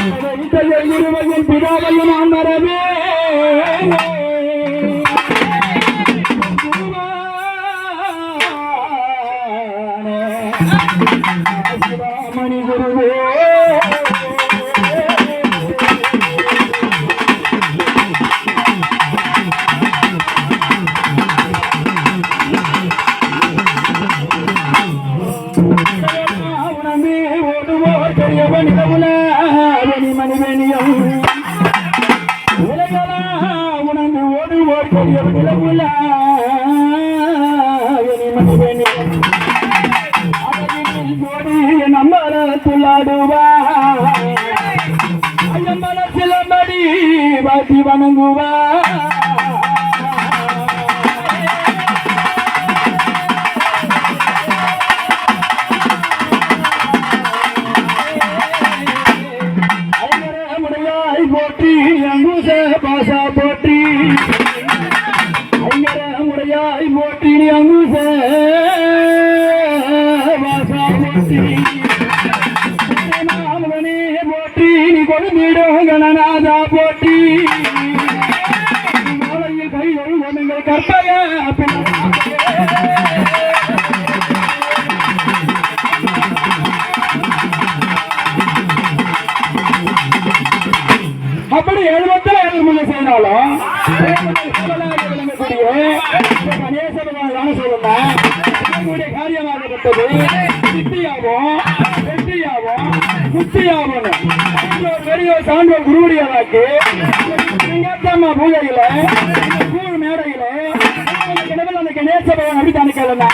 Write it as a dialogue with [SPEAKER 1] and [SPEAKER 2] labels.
[SPEAKER 1] இருவையும் பிதாவையும் நான் வரவே மணி குருவே மணிமணியம் உலகளா உணர்ந்து ஓடுவோர் பெரிய நிலவுல மணிமணியம் நம்மள துள்ளாடுவா ஐயம்மன சிலம்படி வாட்டி வணங்குவா போற்றி அங்குச பாசா போற்றி ஐங்கர முறையாய் போற்றி அங்குச பாசா போற்றி நாமனே போற்றி நீ கொடுமிடும் கணநாதா போற்றி மாலையில் கைகள் ஒன்றுங்கள் கற்பக அப்படி 70 எதிர்மனை செய்தாலும் காரியமாகப்பட்டது சித்தியாவும் வெற்றியாவும் முத்தியாவும் பெரிய சான்றோர் குருவுடையவாக்கு பூஜையில கூழ் மேடையில அந்த கணேச பகவான் அப்படி தானே கேளுங்க